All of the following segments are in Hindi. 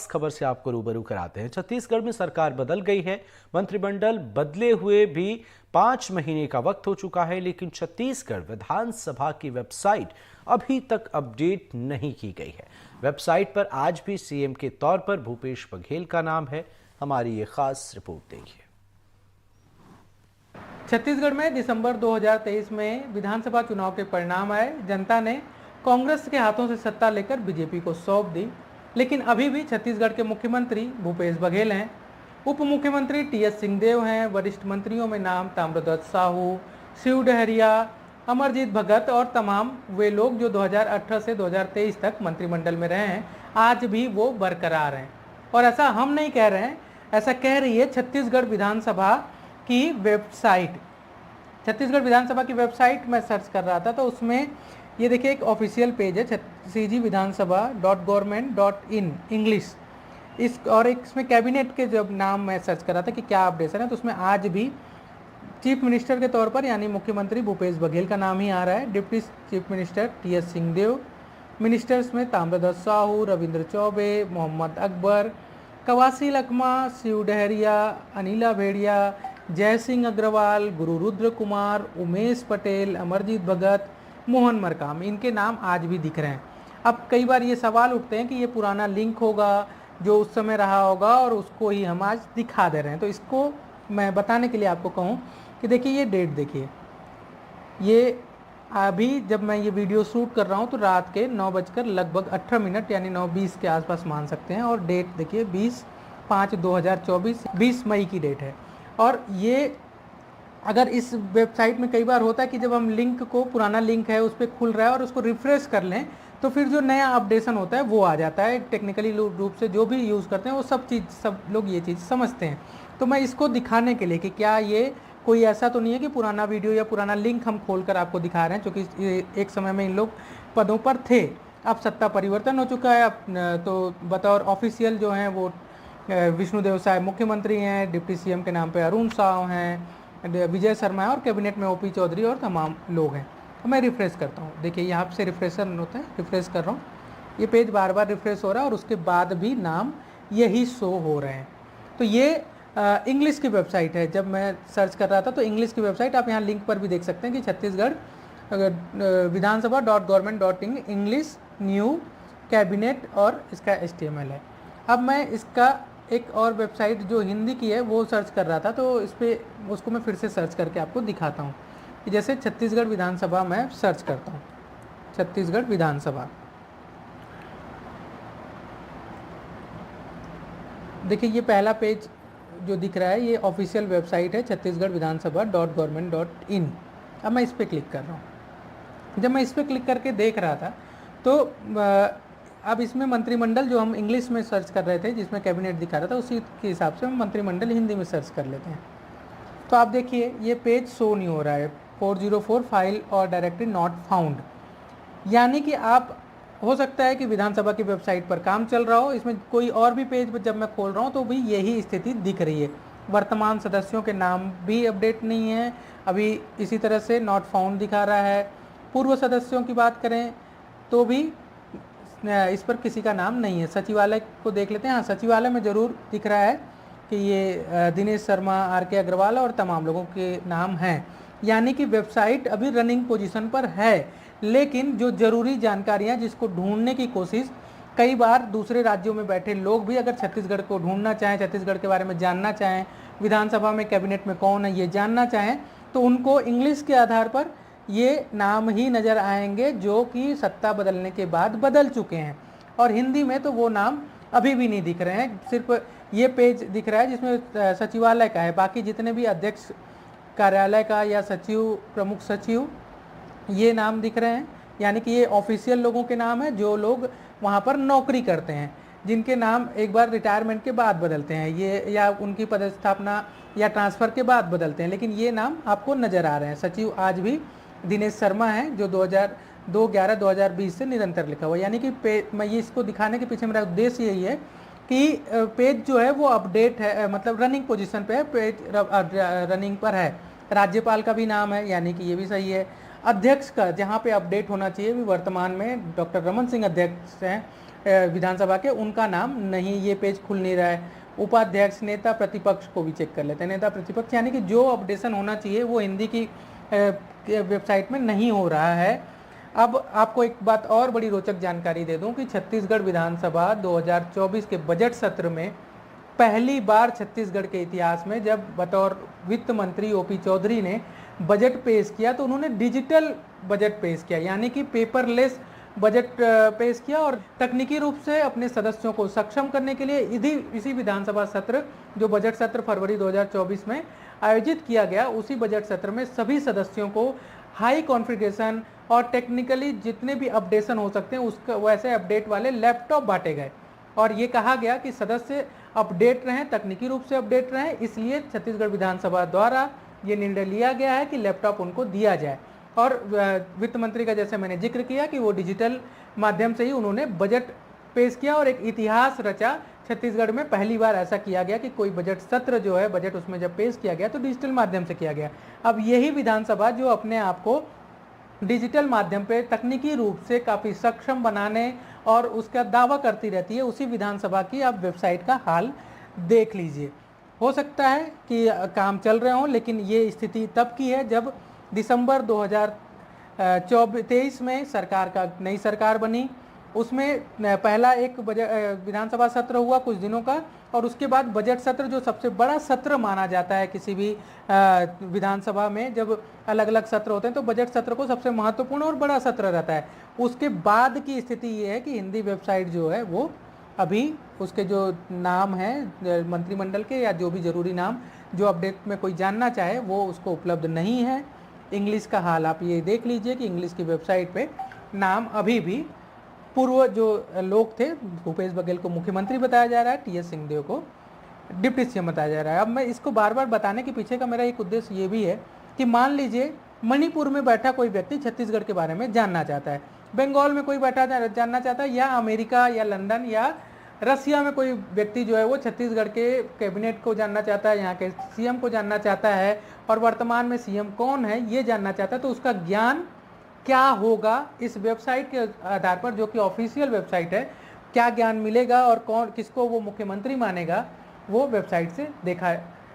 इस खबर से आपको रूबरू कराते हैं। छत्तीसगढ़ में सरकार बदल गई है। मंत्रिमंडल बदले हुए भी 5 महीने का वक्त हो चुका है, लेकिन छत्तीसगढ़ विधानसभा की वेबसाइट अभी तक अपडेट नहीं की गई है। वेबसाइट पर आज भी सीएम के तौर पर भूपेश बघेल का नाम है। हमारी ये खास रिपोर्ट देखिए। छत्तीसगढ़ में दिसंबर 2023 में विधानसभा चुनाव के परिणाम आए। जनता ने कांग्रेस के हाथों से सत्ता लेकर बीजेपी को सौंप दी, लेकिन अभी भी छत्तीसगढ़ के मुख्यमंत्री भूपेश बघेल हैं। उप मुख्यमंत्री टीएस सिंहदेव हैं। वरिष्ठ मंत्रियों में नाम ताम्रध्वज साहू, शिव डहरिया, अमरजीत भगत और तमाम वे लोग जो 2018 से 2023 तक मंत्रिमंडल में रहे हैं, आज भी वो बरकरार हैं। और ऐसा हम नहीं कह रहे हैं, ऐसा कह रही है छत्तीसगढ़ विधानसभा की वेबसाइट। छत्तीसगढ़ विधानसभा की वेबसाइट में सर्च कर रहा था तो उसमें ये देखिए एक ऑफिशियल पेज है cgvidansabha.government.in इंग्लिश। इस और एक इसमें कैबिनेट के जब नाम मैं सर्च कर रहा था कि क्या अपडेशन है, तो उसमें आज भी चीफ मिनिस्टर के तौर पर यानी मुख्यमंत्री भूपेश बघेल का नाम ही आ रहा है। Deputy chief minister TS Singh Deo, ministers में ताम्रध्वज साहू, रविंद्र चौबे, मोहम्मद अकबर, कवासी लखमा, शिव डहरिया, अनिला भेड़िया, जय सिंह अग्रवाल, गुरु रुद्र कुमार, उमेश पटेल, अमरजीत भगत, मोहन मरकाम, इनके नाम आज भी दिख रहे हैं। अब कई बार ये सवाल उठते हैं कि ये पुराना लिंक होगा जो उस समय रहा होगा और उसको ही हम आज दिखा दे रहे हैं। तो इसको मैं बताने के लिए आपको कहूँ कि देखिए ये डेट देखिए, ये अभी जब मैं ये वीडियो शूट कर रहा हूँ तो रात के 9:18 यानी 9:20 के आसपास मान सकते हैं। और डेट देखिए 20/5/2024, 20 मई की डेट है। और ये अगर इस वेबसाइट में कई बार होता है कि जब हम लिंक को, पुराना लिंक है उस पर खुल रहा है और उसको रिफ्रेश कर लें तो फिर जो नया अपडेशन होता है वो आ जाता है। टेक्निकली रूप से जो भी यूज़ करते हैं वो सब लोग ये चीज़ समझते हैं। तो मैं इसको दिखाने के लिए कि क्या ये कोई ऐसा तो नहीं है कि पुराना वीडियो या पुराना लिंक हम खोलकर आपको दिखा रहे हैं, क्योंकि एक समय में इन लोग पदों पर थे। अब सत्ता परिवर्तन हो चुका है। अब तो बतौर ऑफिशियल जो हैं वो विष्णुदेव साय मुख्यमंत्री हैं, डिप्टी सीएम के नाम पे अरुण साव हैं, विजय शर्मा है और कैबिनेट में ओपी चौधरी और तमाम लोग हैं। तो मैं रिफ्रेश करता हूँ, देखिए यहाँ से रिफ्रेशर होता है, रिफ्रेश कर रहा हूँ, ये पेज बार बार रिफ्रेश हो रहा है और उसके बाद भी नाम यही शो हो रहे हैं। तो ये इंग्लिश की वेबसाइट है। जब मैं सर्च कर रहा था तो इंग्लिश की वेबसाइट, आप यहाँ लिंक पर भी देख सकते हैं कि छत्तीसगढ़ विधानसभा.government.in इंग्लिश न्यू कैबिनेट और इसका HTML है। अब मैं इसका एक और वेबसाइट जो हिंदी की है वो सर्च कर रहा था, तो इस पर उसको मैं फिर से सर्च करके आपको दिखाता हूँ कि जैसे छत्तीसगढ़ विधानसभा मैं सर्च करता हूँ, छत्तीसगढ़ विधानसभा, देखिए ये पहला पेज जो दिख रहा है ये ऑफिशियल वेबसाइट है छत्तीसगढ़ विधानसभा.government.in। अब मैं इस पर क्लिक कर रहा हूँ। जब मैं इस पर क्लिक करके देख रहा था तो अब इसमें मंत्रिमंडल जो हम इंग्लिश में सर्च कर रहे थे जिसमें कैबिनेट दिखा रहा था, उसी के हिसाब से हम मंत्रिमंडल हिंदी में सर्च कर लेते हैं। तो आप देखिए ये पेज शो नहीं हो रहा है, 404 फाइल और डायरेक्टरी नॉट फाउंड, यानी कि आप, हो सकता है कि विधानसभा की वेबसाइट पर काम चल रहा हो, इसमें कोई और भी पेज जब मैं खोल रहा हूँ तो भी यही स्थिति दिख रही है। वर्तमान सदस्यों के नाम भी अपडेट नहीं है, अभी इसी तरह से नॉट फाउंड दिखा रहा है। पूर्व सदस्यों की बात करें तो भी इस पर किसी का नाम नहीं है। सचिवालय को देख लेते हैं, हाँ सचिवालय में ज़रूर दिख रहा है कि ये दिनेश शर्मा, RK अग्रवाल और तमाम लोगों के नाम हैं, यानी कि वेबसाइट अभी रनिंग पोजीशन पर है। लेकिन जो ज़रूरी जानकारियाँ जिसको ढूंढने की कोशिश, कई बार दूसरे राज्यों में बैठे लोग भी अगर छत्तीसगढ़ को ढूंढना चाहें, छत्तीसगढ़ के बारे में जानना चाहें, विधानसभा में कैबिनेट में कौन है ये जानना चाहें, तो उनको इंग्लिश के आधार पर ये नाम ही नज़र आएंगे जो कि सत्ता बदलने के बाद बदल चुके हैं। और हिंदी में तो वो नाम अभी भी नहीं दिख रहे हैं, सिर्फ ये पेज दिख रहा है जिसमें सचिवालय का है। बाकी जितने भी अध्यक्ष कार्यालय का या सचिव, प्रमुख सचिव, ये नाम दिख रहे हैं, यानी कि ये ऑफिशियल लोगों के नाम है जो लोग वहाँ पर नौकरी करते हैं, जिनके नाम एक बार रिटायरमेंट के बाद बदलते हैं ये, या उनकी पदस्थापना या ट्रांसफ़र के बाद बदलते हैं, लेकिन ये नाम आपको नज़र आ रहे हैं। सचिव आज भी दिनेश शर्मा है जो 2/11/2020 से निरंतर लिखा हुआ, यानी कि मैं ये इसको दिखाने के पीछे मेरा उद्देश्य यही है कि पेज जो है वो अपडेट है, मतलब रनिंग पोजीशन पे है, पेज रनिंग पर है। राज्यपाल का भी नाम है, यानी कि ये भी सही है। अध्यक्ष का जहाँ पे अपडेट होना चाहिए भी वर्तमान में डॉक्टर रमन सिंह अध्यक्ष हैं, विधानसभा के, उनका नाम नहीं, ये पेज खुल नहीं रहा है। उपाध्यक्ष, नेता प्रतिपक्ष को भी चेक कर लेते हैं। नेता प्रतिपक्ष यानी कि जो अपडेशन होना चाहिए वो हिंदी की वेबसाइट में नहीं हो रहा है। अब आपको एक बात और बड़ी रोचक जानकारी दे दूं कि छत्तीसगढ़ विधानसभा 2024 के बजट सत्र में पहली बार छत्तीसगढ़ के इतिहास में जब बतौर वित्त मंत्री ओपी चौधरी ने बजट पेश किया तो उन्होंने डिजिटल बजट पेश किया, यानी कि पेपरलेस बजट पेश किया। और तकनीकी रूप से अपने सदस्यों को सक्षम करने के लिए इसी विधानसभा सत्र, जो बजट सत्र फरवरी 2024 में आयोजित किया गया, उसी बजट सत्र में सभी सदस्यों को हाई कॉन्फ़िगरेशन और टेक्निकली जितने भी अपडेशन हो सकते हैं उसका वैसे अपडेट वाले लैपटॉप बांटे गए। और ये कहा गया कि सदस्य अपडेट रहें, तकनीकी रूप से अपडेट रहें, इसलिए छत्तीसगढ़ विधानसभा द्वारा ये निर्णय लिया गया है कि लैपटॉप उनको दिया जाए। और वित्त मंत्री का जैसे मैंने जिक्र किया कि वो डिजिटल माध्यम से ही उन्होंने बजट पेश किया और एक इतिहास रचा। छत्तीसगढ़ में पहली बार ऐसा किया गया कि कोई बजट सत्र जो है, बजट उसमें जब पेश किया गया तो डिजिटल माध्यम से किया गया। अब यही विधानसभा जो अपने आप को डिजिटल माध्यम पे तकनीकी रूप से काफ़ी सक्षम बनाने और उसका दावा करती रहती है, उसी विधानसभा की आप वेबसाइट का हाल देख लीजिए। हो सकता है कि काम चल रहे हों, लेकिन ये स्थिति तब की है जब दिसंबर 2023 में नई सरकार बनी। उसमें पहला एक विधानसभा सत्र हुआ कुछ दिनों का, और उसके बाद बजट सत्र, जो सबसे बड़ा सत्र माना जाता है किसी भी विधानसभा में। जब अलग अलग सत्र होते हैं तो बजट सत्र को सबसे महत्वपूर्ण और बड़ा सत्र रहता है। उसके बाद की स्थिति ये है कि हिंदी वेबसाइट जो है वो अभी उसके जो नाम है मंत्रिमंडल के या जो भी जरूरी नाम जो अपडेट में कोई जानना चाहे वो उसको उपलब्ध नहीं है। इंग्लिश का हाल आप ये देख लीजिए कि इंग्लिश की वेबसाइट पे नाम अभी भी पूर्व जो लोग थे, भूपेश बघेल को मुख्यमंत्री बताया जा रहा है, टीएस सिंहदेव को डिप्टी सीएम बताया जा रहा है। अब मैं इसको बार बार बताने के पीछे का मेरा एक उद्देश्य ये भी है कि मान लीजिए मणिपुर में बैठा कोई व्यक्ति छत्तीसगढ़ के बारे में जानना चाहता है, बंगाल में कोई बैठा जानना चाहता है, या अमेरिका या लंदन या रसिया में कोई व्यक्ति जो है वो छत्तीसगढ़ के कैबिनेट को जानना चाहता है, यहाँ के सीएम को जानना चाहता है और वर्तमान में सीएम कौन है ये जानना चाहता है, तो उसका ज्ञान क्या होगा इस वेबसाइट के आधार पर, जो कि ऑफिशियल वेबसाइट है, क्या ज्ञान मिलेगा और कौन किसको वो मुख्यमंत्री मानेगा, वो वेबसाइट से देखा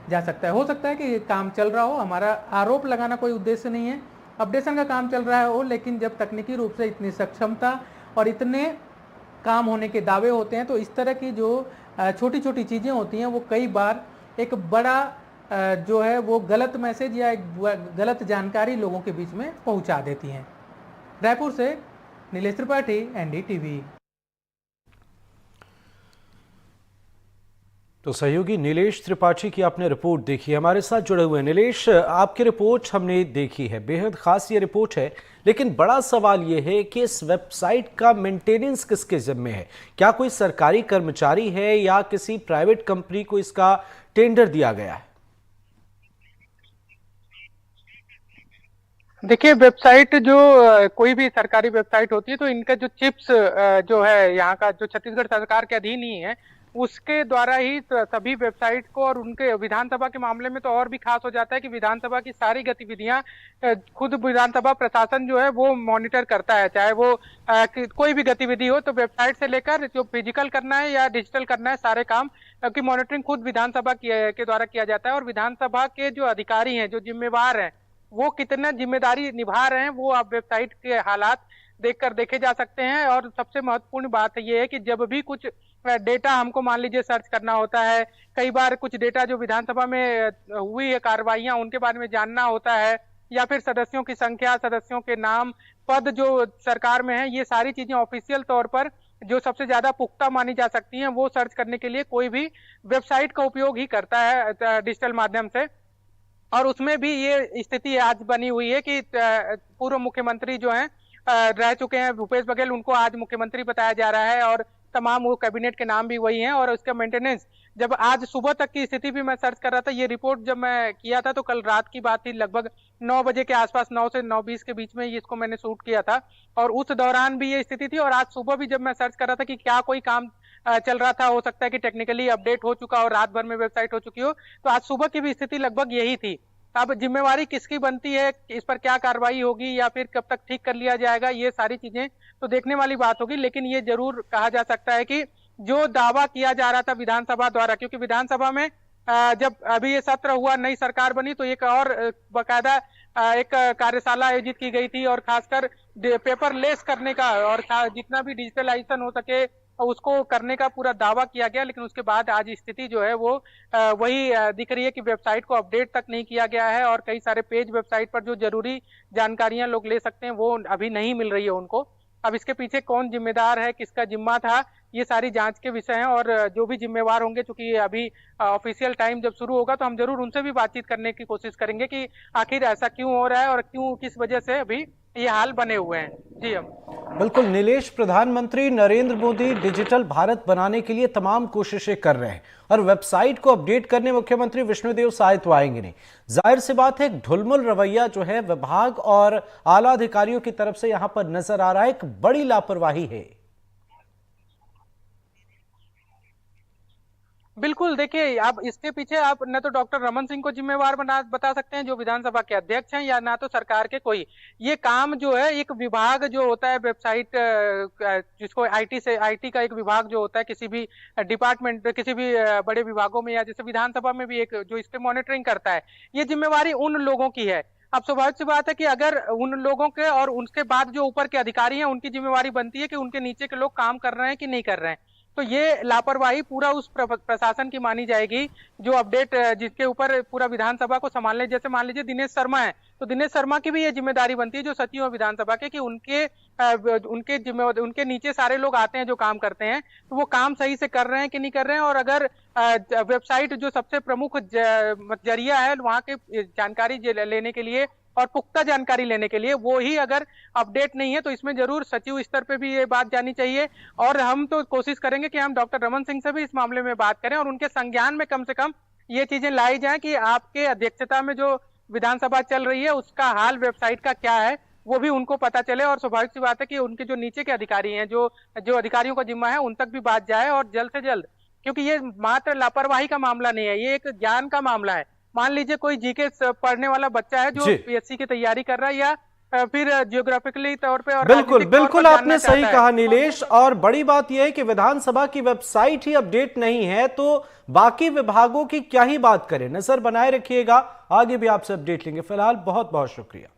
जा सकता है। हो सकता है कि काम चल रहा हो, हमारा आरोप लगाना कोई उद्देश्य नहीं है, अपडेशन का काम चल रहा हो, लेकिन जब तकनीकी रूप से इतनी सक्षमता और इतने काम होने के दावे होते हैं तो इस तरह की जो छोटी छोटी चीज़ें होती हैं वो कई बार एक बड़ा जो है वो गलत मैसेज या एक गलत जानकारी लोगों के बीच में पहुंचा देती हैं। रायपुर से नीलेश त्रिपाठी, एनडीटीवी। तो सहयोगी नीलेश त्रिपाठी की आपने रिपोर्ट देखी है, हमारे साथ जुड़े हुए हैं। नीलेश, आपकी रिपोर्ट हमने देखी है, बेहद खास ये रिपोर्ट है, लेकिन बड़ा सवाल ये है कि इस वेबसाइट का मेंटेनेंस किसके जिम्मे है? क्या कोई सरकारी कर्मचारी है या किसी प्राइवेट कंपनी को इसका टेंडर दिया गया है? देखिए, वेबसाइट जो कोई भी सरकारी वेबसाइट होती है तो इनका जो चिप्स जो है यहाँ का जो छत्तीसगढ़ सरकार के अधीन ही है, उसके द्वारा ही सभी वेबसाइट को, और उनके विधानसभा के मामले में तो और भी खास हो जाता है कि विधानसभा की सारी गतिविधियां खुद विधानसभा प्रशासन जो है वो मॉनिटर करता है। चाहे वो कोई भी गतिविधि हो तो वेबसाइट से लेकर जो फिजिकल करना है या डिजिटल करना है, सारे काम की मॉनिटरिंग खुद विधानसभा के द्वारा किया जाता है। और विधानसभा के जो अधिकारी हैं, जो जिम्मेवार हैं, वो कितना जिम्मेदारी निभा रहे हैं वो आप वेबसाइट के हालात देखकर देखे जा सकते हैं। और सबसे महत्वपूर्ण बात ये है कि जब भी कुछ डेटा हमको मान लीजिए सर्च करना होता है, कई बार कुछ डेटा जो विधानसभा में हुई है कार्रवाइयां उनके बारे में जानना होता है, या फिर सदस्यों की संख्या, सदस्यों के नाम, पद जो सरकार में है, ये सारी चीजें ऑफिशियल तौर पर जो सबसे ज्यादा पुख्ता मानी जा सकती हैं वो सर्च करने के लिए कोई भी वेबसाइट का उपयोग ही करता है डिजिटल माध्यम से। और उसमें भी ये स्थिति आज बनी हुई है कि पूर्व मुख्यमंत्री जो हैं रह चुके हैं भूपेश बघेल, उनको आज मुख्यमंत्री बताया जा रहा है और तमाम वो कैबिनेट के नाम भी वही हैं। और उसका मेंटेनेंस जब आज सुबह तक की स्थिति भी मैं सर्च कर रहा था, ये रिपोर्ट जब मैं किया था तो कल रात की बात थी, लगभग 9 बजे के आसपास, 9 से 9:20 के बीच में इसको मैंने शूट किया था, और उस दौरान भी ये स्थिति थी। और आज सुबह भी जब मैं सर्च कर रहा था कि क्या कोई काम चल रहा था, हो सकता है कि टेक्निकली अपडेट हो चुका हो, रात भर में वेबसाइट हो चुकी हो, तो आज सुबह की भी स्थिति लगभग यही थी। अब जिम्मेवारी किसकी बनती है, इस पर क्या कार्रवाई होगी या फिर कब तक ठीक कर लिया जाएगा, ये सारी चीजें तो देखने वाली बात होगी। लेकिन ये जरूर कहा जा सकता है कि जो दावा किया जा रहा था विधानसभा द्वारा, क्योंकि विधानसभा में जब अभी ये सत्र हुआ, नई सरकार बनी, तो एक और बाकायदा एक कार्यशाला आयोजित की गई थी और खासकर पेपरलेस करने का और जितना भी डिजिटलाइजेशन हो सके उसको करने का पूरा दावा किया गया। लेकिन उसके बाद आज स्थिति जो है वो वही दिख रही है कि वेबसाइट को अपडेट तक नहीं किया गया है और कई सारे पेज वेबसाइट पर जो जरूरी जानकारियां लोग ले सकते हैं वो अभी नहीं मिल रही है उनको। अब इसके पीछे कौन जिम्मेदार है, किसका जिम्मा था, ये सारी जांच के विषय हैं और जो भी जिम्मेवार होंगे, चूंकि अभी ऑफिशियल टाइम जब शुरू होगा तो हम जरूर उनसे भी बातचीत करने की कोशिश करेंगे कि आखिर ऐसा क्यों हो रहा है और क्यों, किस वजह से अभी ये हाल बने हुए हैं। जी हम बिल्कुल नीलेश, प्रधानमंत्री नरेंद्र मोदी डिजिटल भारत बनाने के लिए तमाम कोशिशें कर रहे हैं और वेबसाइट को अपडेट करने मुख्यमंत्री विष्णुदेव साय तो आएंगे नहीं। जाहिर सी बात है, एक ढुलमुल रवैया जो है विभाग और आला अधिकारियों की तरफ से यहां पर नजर आ रहा है, एक बड़ी लापरवाही है। बिल्कुल, देखिए अब इसके पीछे आप न तो डॉक्टर रमन सिंह को जिम्मेवार बता सकते हैं जो विधानसभा के अध्यक्ष हैं, या ना तो सरकार के कोई। ये काम जो है एक विभाग जो होता है वेबसाइट जिसको आईटी का एक विभाग जो होता है किसी भी डिपार्टमेंट, किसी भी बड़े विभागों में, या जैसे विधानसभा में भी एक जो इसके मॉनिटरिंग करता है, ये जिम्मेवारी उन लोगों की है। अब स्वाभाविक सी बात है कि अगर उन लोगों के और उनके बाद जो ऊपर के अधिकारी हैं उनकी जिम्मेवारी बनती है कि उनके नीचे के लोग काम कर रहे हैं कि नहीं कर रहे हैं। तो ये लापरवाही पूरा उस प्रशासन की मानी जाएगी जो अपडेट जिसके ऊपर पूरा विधानसभा को संभालने, जैसे मान लीजिए दिनेश शर्मा है, तो दिनेश शर्मा की भी ये जिम्मेदारी बनती है जो सचिव है विधानसभा के, कि उनके नीचे सारे लोग आते हैं जो काम करते हैं, तो वो काम सही से कर रहे हैं कि नहीं कर रहे हैं। और अगर वेबसाइट जो सबसे प्रमुख जरिया है वहां की जानकारी लेने के लिए और पुख्ता जानकारी लेने के लिए, वो ही अगर अपडेट नहीं है तो इसमें जरूर सचिव स्तर पे भी ये बात जानी चाहिए। और हम तो कोशिश करेंगे कि हम डॉक्टर रमन सिंह से भी इस मामले में बात करें और उनके संज्ञान में कम से कम ये चीजें लाई जाएं कि आपके अध्यक्षता में जो विधानसभा चल रही है उसका हाल वेबसाइट का क्या है वो भी उनको पता चले। और स्वाभाविक सी बात है कि उनके जो नीचे के अधिकारी हैं, जो अधिकारियों का जिम्मा है, उन तक भी बात जाए और जल्द से जल्द, क्योंकि ये मात्र लापरवाही का मामला नहीं है, ये एक ज्ञान का मामला है। मान लीजिए कोई जीके पढ़ने वाला बच्चा है जो पीएससी की तैयारी कर रहा है या फिर जियोग्राफिकली तौर पे और बिल्कुल बिल्कुल आपने सही कहा नीलेश। और बड़ी बात यह है कि विधानसभा की वेबसाइट ही अपडेट नहीं है तो बाकी विभागों की क्या ही बात करें। नजर बनाए रखिएगा, आगे भी आपसे अपडेट लेंगे। फिलहाल बहुत बहुत शुक्रिया।